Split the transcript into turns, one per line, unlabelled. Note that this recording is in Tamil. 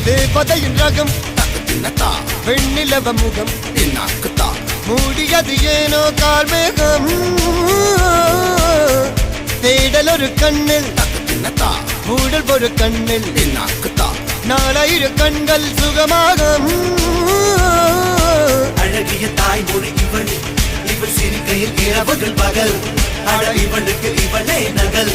தேவதையின் ரகம் வெண்ணிலவ முகம் மூடியது ஏனோ கார்மேகம் தேடல் ஒரு கண்ணில் மூடல் ஒரு கண்ணில் நாலாயிர கண்கள் சுகமாக
அழகிய தாய்மொழி இவள் இவள் சிரிக்கையில் இரவுகள் பகல் அழ இவளுக்கு இவளே நகல்.